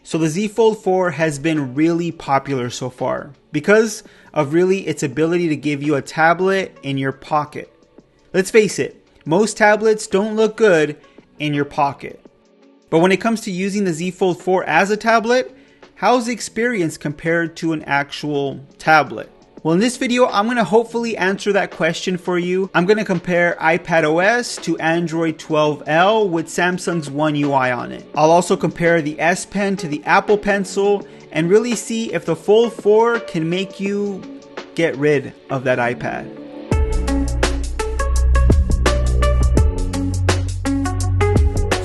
So the Z Fold 4 has been really popular so far because of really its ability to give you a tablet in your pocket. Let's face it, most tablets don't look good in your pocket. But when it comes to using the Z Fold 4 as a tablet, how's the experience compared to an actual tablet? Well, in this video, I'm going to hopefully answer that question for you. I'm going to compare iPadOS to Android 12L with Samsung's ONEUI on it. I'll also compare the S Pen to the Apple Pencil and really see if the Fold 4 can make you get rid of that iPad.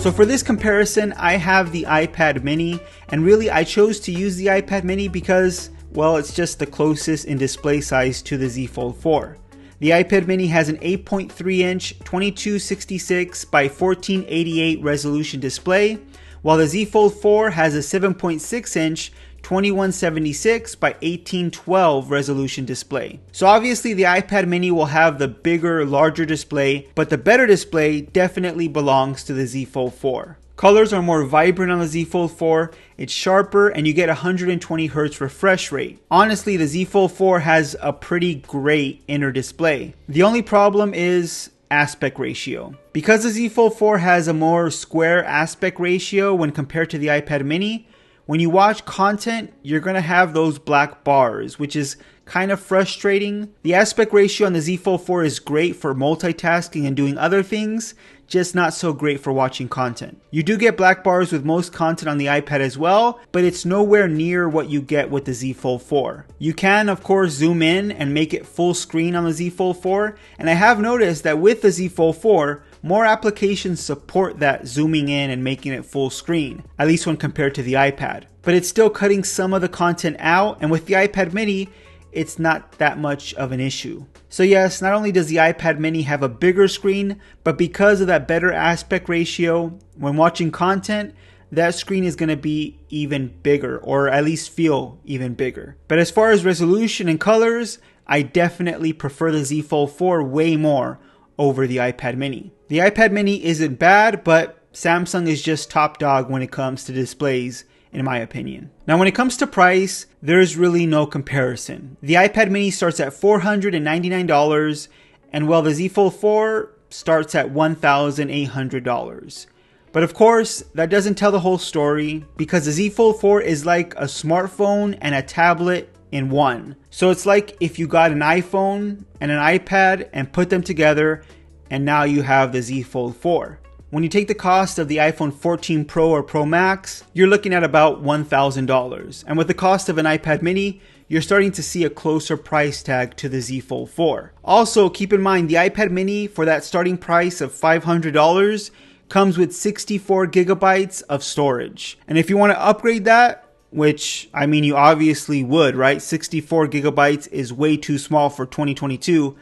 So for this comparison, I have the iPad mini, and really I chose to use the iPad mini because, well, it's just the closest in display size to the Z Fold 4. The iPad mini has an 8.3 inch 2266 by 1488 resolution display, while the Z Fold 4 has a 7.6 inch 2176 by 1812 resolution display. So obviously the iPad mini will have the bigger, larger display, but the better display definitely belongs to the Z Fold 4. Colors are more vibrant on the Z Fold 4, it's sharper, and you get 120 Hz refresh rate. Honestly, the Z Fold 4 has a pretty great inner display. The only problem is aspect ratio. Because the Z Fold 4 has a more square aspect ratio when compared to the iPad mini, when you watch content, you're going to have those black bars, which is kind of frustrating. The aspect ratio on the Z Fold 4 is great for multitasking and doing other things, just not so great for watching content. You do get black bars with most content on the iPad as well, but it's nowhere near what you get with the Z Fold 4. You can, of course, zoom in and make it full screen on the Z Fold 4, and I have noticed that with the Z Fold 4, more applications support that zooming in and making it full screen, at least when compared to the iPad. But it's still cutting some of the content out, and with the iPad mini, it's not that much of an issue. So yes, not only does the iPad mini have a bigger screen, but because of that better aspect ratio, when watching content, that screen is going to be even bigger, or at least feel even bigger. But as far as resolution and colors, I definitely prefer the Z Fold 4 way more over the iPad mini. The iPad mini isn't bad, but Samsung is just top dog when it comes to displays, in my opinion. Now when it comes to price, there's really no comparison. The iPad mini starts at $499, and while the Z Fold 4 starts at $1,800. But of course, that doesn't tell the whole story, because the Z Fold 4 is like a smartphone and a tablet in one. So it's like if you got an iPhone and an iPad and put them together, and now you have the Z Fold 4. When you take the cost of the iPhone 14 Pro or Pro Max, you're looking at about $1,000. And with the cost of an iPad mini, you're starting to see a closer price tag to the Z Fold 4. Also, keep in mind the iPad mini for that starting price of $500 comes with 64 gigabytes of storage. And if you want to upgrade that, which, I mean, you obviously would, right? 64 gigabytes is way too small for 2022.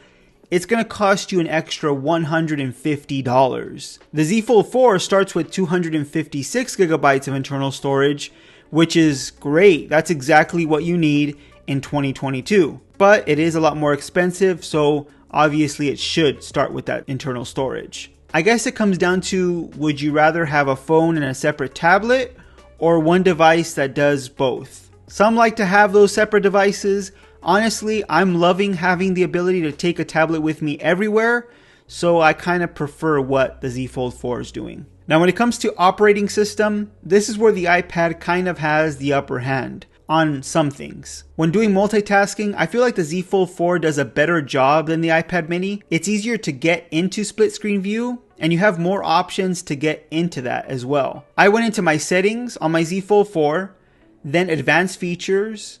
It's going to cost you an extra $150. The Z Fold 4 starts with 256 gigabytes of internal storage, which is great. That's exactly what you need in 2022. But it is a lot more expensive, so obviously it should start with that internal storage. I guess it comes down to, would you rather have a phone and a separate tablet, or one device that does both? Some like to have those separate devices. Honestly, I'm loving having the ability to take a tablet with me everywhere, so I kind of prefer what the Z Fold 4 is doing. Now when it comes to operating system, this is where the iPad kind of has the upper hand on some things. When doing multitasking, I feel like the Z Fold 4 does a better job than the iPad mini. It's easier to get into split screen view, and you have more options to get into that as well. I went into my settings on my Z Fold 4, then advanced features,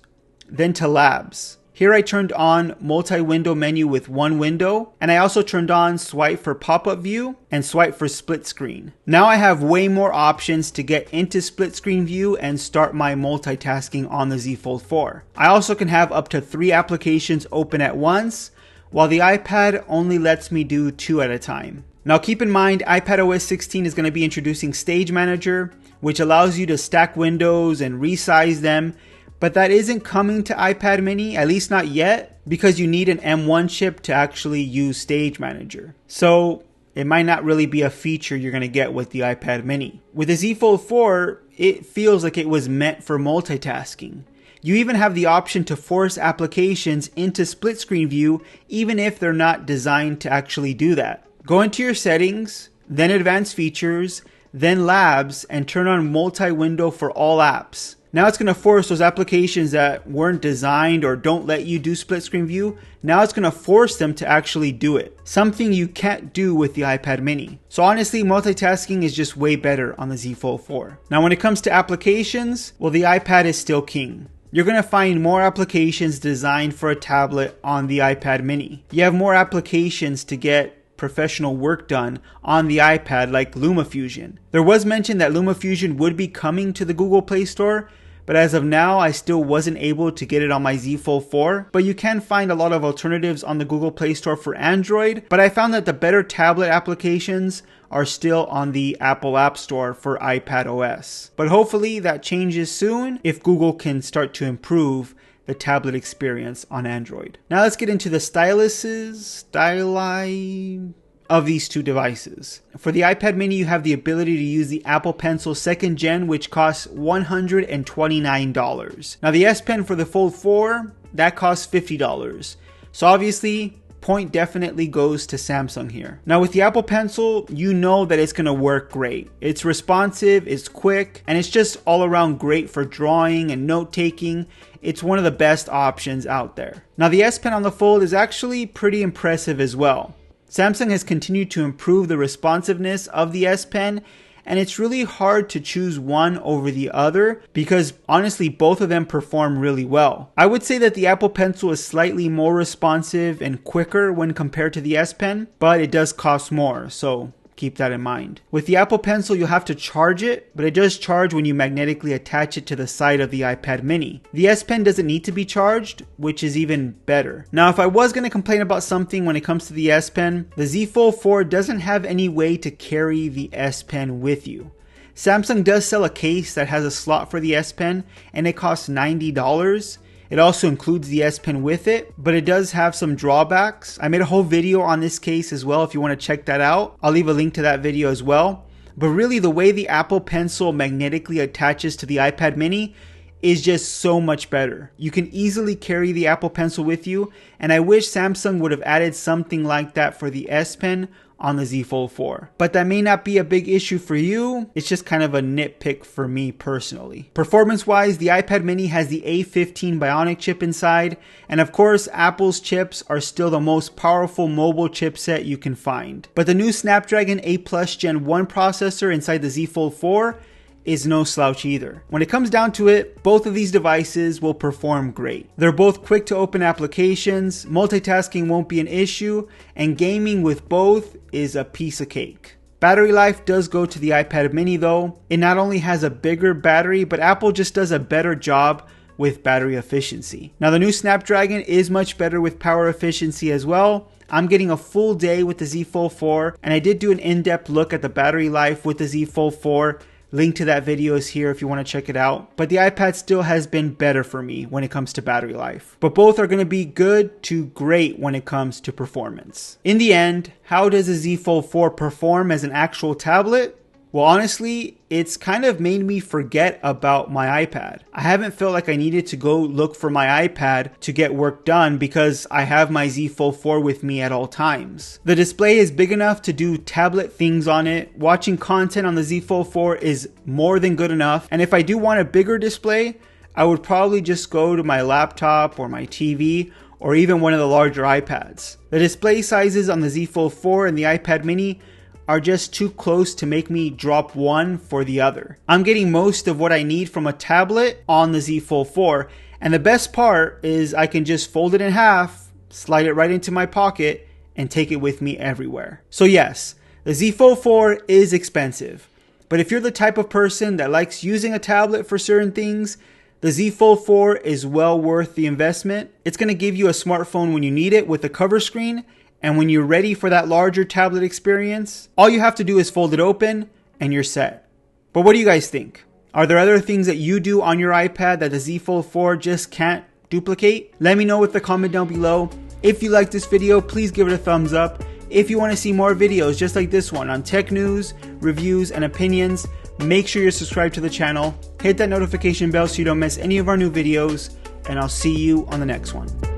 then to labs. Here I turned on multi-window menu with one window, and I also turned on swipe for pop-up view and swipe for split screen. Now I have way more options to get into split screen view and start my multitasking on the Z Fold 4. I also can have up to 3 applications open at once, while the iPad only lets me do 2 at a time. Now keep in mind, iPadOS 16 is going to be introducing Stage Manager, which allows you to stack windows and resize them. But that isn't coming to iPad mini, at least not yet, because you need an M1 chip to actually use Stage Manager. So it might not really be a feature you're going to get with the iPad mini. With the Z Fold 4, it feels like it was meant for multitasking. You even have the option to force applications into split screen view even if they're not designed to actually do that. Go into your settings, then advanced features, then labs, and turn on multi-window for all apps. Now it's going to force those applications that weren't designed or don't let you do split screen view. Now it's going to force them to actually do it. Something you can't do with the iPad mini. So honestly, multitasking is just way better on the Z Fold 4. Now when it comes to applications, well, the iPad is still king. You're going to find more applications designed for a tablet on the iPad mini. You have more applications to get professional work done on the iPad like LumaFusion. There was mention that LumaFusion would be coming to the Google Play Store, but as of now, I still wasn't able to get it on my Z Fold 4. But you can find a lot of alternatives on the Google Play Store for Android, but I found that the better tablet applications are still on the Apple App Store for iPadOS. But hopefully that changes soon if Google can start to improve the tablet experience on Android. Now let's get into the styli of these two devices. For the iPad mini, you have the ability to use the Apple Pencil 2nd Gen, which costs $129. Now the S Pen for the Fold 4, that costs $50. So obviously, point definitely goes to Samsung here. Now with the Apple Pencil, you know that it's gonna work great. It's responsive, it's quick, and it's just all around great for drawing and note taking. It's one of the best options out there. Now the S Pen on the Fold is actually pretty impressive as well. Samsung has continued to improve the responsiveness of the S Pen, and it's really hard to choose one over the other because honestly both of them perform really well. I would say that the Apple Pencil is slightly more responsive and quicker when compared to the S Pen, but it does cost more, so keep that in mind. With the Apple Pencil, you'll have to charge it, but it does charge when you magnetically attach it to the side of the iPad mini. The S Pen doesn't need to be charged, which is even better. Now, if I was going to complain about something when it comes to the S Pen, the Z Fold 4 doesn't have any way to carry the S Pen with you. Samsung does sell a case that has a slot for the S Pen, and it costs $90. It also includes the S Pen with it, but it does have some drawbacks. I made a whole video on this case as well if you want to check that out. I'll leave a link to that video as well. But really the way the Apple Pencil magnetically attaches to the iPad mini is just so much better. You can easily carry the Apple Pencil with you, and I wish Samsung would have added something like that for the S Pen on the Z Fold 4. But that may not be a big issue for you. It's just kind of a nitpick for me personally. Performance wise, the iPad mini has the A15 Bionic chip inside, and of course Apple's chips are still the most powerful mobile chipset you can find. But the new Snapdragon 8 Plus Gen 1 processor inside the Z Fold 4 is no slouch either. When it comes down to it, both of these devices will perform great. They're both quick to open applications, multitasking won't be an issue, and gaming with both is a piece of cake. Battery life does go to the iPad mini though. It not only has a bigger battery, but Apple just does a better job with battery efficiency. Now the new Snapdragon is much better with power efficiency as well. I'm getting a full day with the Z Fold 4, and I did do an in-depth look at the battery life with the Z Fold 4. Link to that video is here if you want to check it out. But the iPad still has been better for me when it comes to battery life. But both are going to be good to great when it comes to performance. In the end, how does the Z Fold 4 perform as an actual tablet? Well, honestly, it's kind of made me forget about my iPad. I haven't felt like I needed to go look for my iPad to get work done because I have my Z Fold 4 with me at all times. The display is big enough to do tablet things on it. Watching content on the Z Fold 4 is more than good enough. And if I do want a bigger display, I would probably just go to my laptop or my TV or even one of the larger iPads. The display sizes on the Z Fold 4 and the iPad mini are just too close to make me drop one for the other. I'm getting most of what I need from a tablet on the Z Fold 4, and the best part is I can just fold it in half, slide it right into my pocket, and take it with me everywhere. So yes, the Z Fold 4 is expensive, but if you're the type of person that likes using a tablet for certain things, the Z Fold 4 is well worth the investment. It's going to give you a smartphone when you need it with a cover screen, and when you're ready for that larger tablet experience, all you have to do is fold it open and you're set. But what do you guys think? Are there other things that you do on your iPad that the Z Fold 4 just can't duplicate? Let me know with the comment down below. If you like this video, please give it a thumbs up. If you want to see more videos just like this one on tech news, reviews, and opinions, Make sure you're subscribed to the channel, hit that notification bell so you don't miss any of our new videos, and I'll see you on the next one.